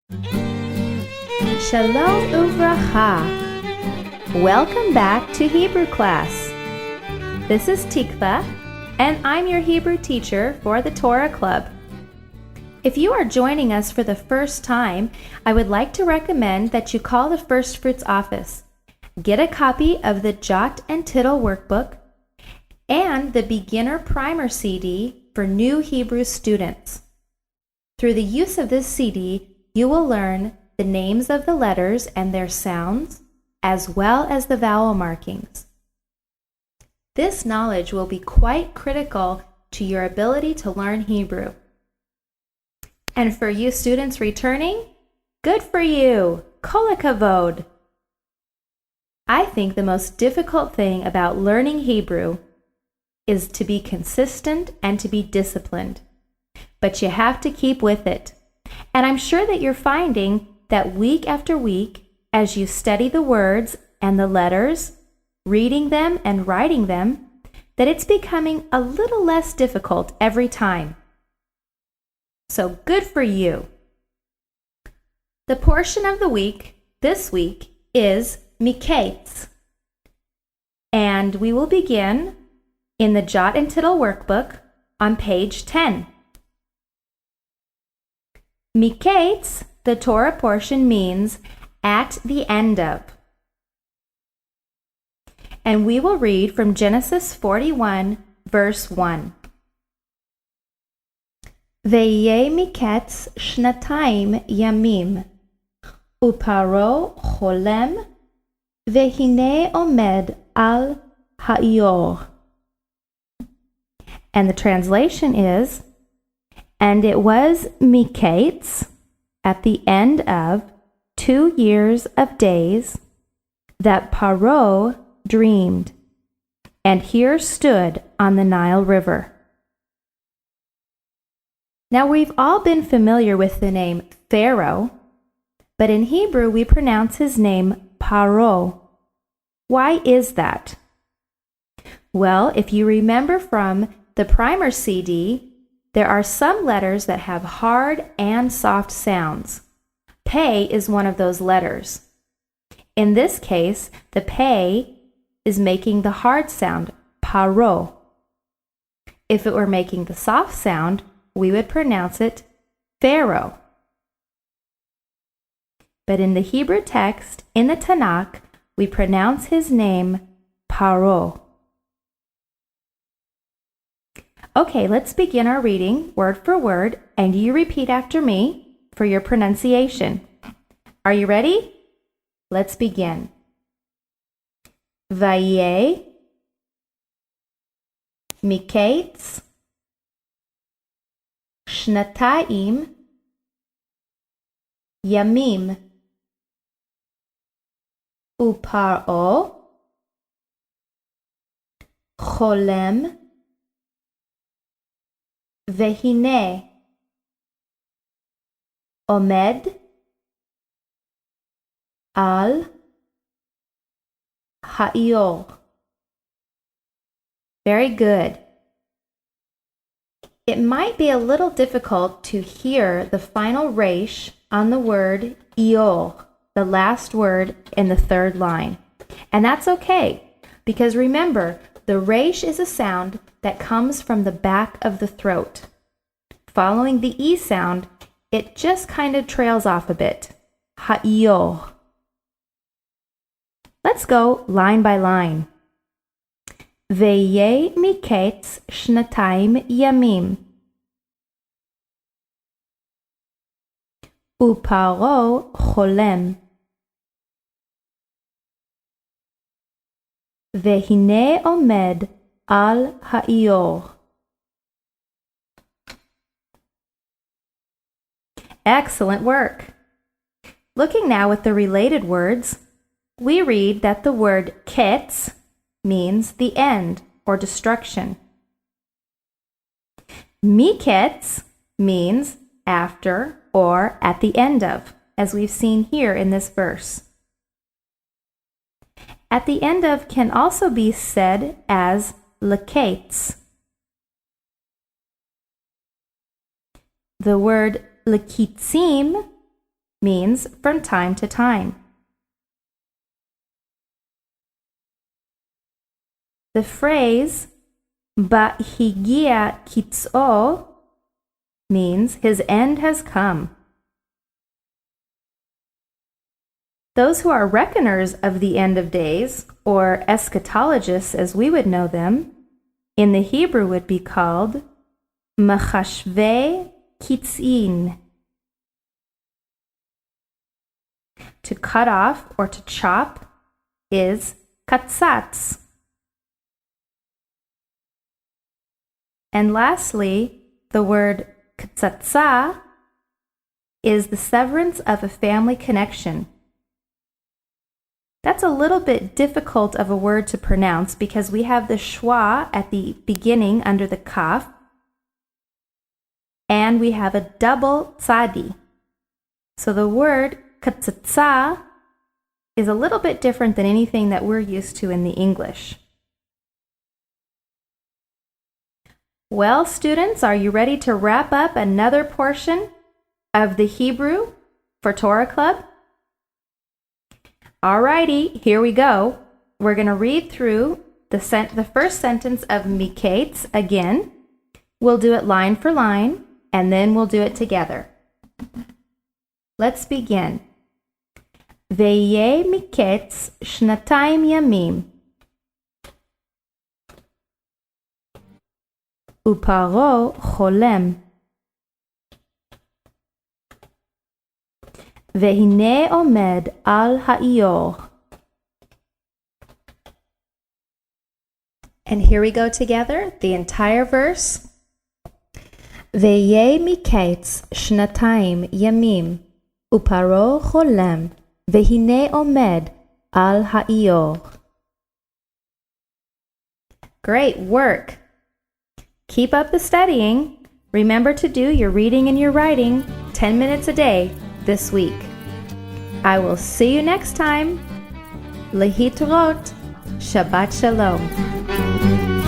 Shalom uvracha. Welcome back to Hebrew class. This is Tikva, and I'm your Hebrew teacher for the Torah Club. If you are joining us for the first time, I would like to recommend that you call the First Fruits office. Get a copy of the Jot and Tittle workbook and the Beginner Primer CD for new Hebrew students. Through the use of this CD, you will learn the names of the letters and their sounds, as well as the vowel markings. This knowledge will be quite critical to your ability to learn Hebrew. And for you students returning, good for you! Kol hakavod! I think the most difficult thing about learning Hebrew is to be consistent and to be disciplined. But you have to keep with it. And I'm sure that you're finding that week after week, as you study the words and the letters, reading them and writing them, that it's becoming a little less difficult every time. So good for you. The portion of the week this week is Miketz. And we will begin in the Jot and Tittle workbook on page 10. Miketz, the Torah portion, means at the end of. And we will read from Genesis 41, verse 1. Ve'yeh miketz shnatayim yamim, uparo cholem, ve'hineh omed al ha'ior. And the translation is, and it was Miketz, at the end of 2 years of days, that Paro dreamed, and here stood on the Nile River. Now we've all been familiar with the name Pharaoh, but in Hebrew we pronounce his name Paro. Why is that? Well, if you remember from the primer CD, there are some letters that have hard and soft sounds. Pei is one of those letters. In this case, the pei is making the hard sound, paro. If it were making the soft sound, we would pronounce it Pharaoh. But in the Hebrew text, in the Tanakh, we pronounce his name Paro. Okay, let's begin our reading word for word, and you repeat after me for your pronunciation. Are you ready? Let's begin. Vayeh miketz shnatayim yamim uparo cholem והנה עומד על האיור. Very good. It might be a little difficult to hear the final resh on the word ior, the last word in the third line. And that's okay, because remember, the resh is a sound that comes from the back of the throat. Following the E sound, it just kind of trails off a bit. Ha'io. Let's go line by line. Ve'yeh miketz shnatayim yamim. Uparo cholem. Ve'hineh omed al ha'ior. Excellent work. Looking now at the related words, we read that the word ketz means the end or destruction. Miketz means after or at the end of, as we've seen here in this verse. At the end of can also be said as leketz. The word lekitzim means from time to time. The phrase Ba'higia kitz'o means his end has come. Those who are reckoners of the end of days, or eschatologists as we would know them, in the Hebrew would be called machashvei kitzin. To cut off or to chop is katzatz. And lastly, the word katzatza is the severance of a family connection. That's a little bit difficult of a word to pronounce because we have the schwa at the beginning under the kaf, and we have a double tzadi. So the word katzatza is a little bit different than anything that we're used to in the English. Well, students, are you ready to wrap up another portion of the Hebrew for Torah Club? Alrighty, here we go. We're going to read through the first sentence of Miketz again. We'll do it line for line, and then we'll do it together. Let's begin. Veye Miketz shnatayim yamim. Uparo cholem. Vehine omed al ha'ior. And here we go together, the entire verse. Veye miketz shnatayim yamim. Uparo cholem. Vehine omed al ha'ior. Great work. Keep up the studying. Remember to do your reading and your writing 10 minutes a day this week. I will see you next time. Lehitrot. Shabbat Shalom.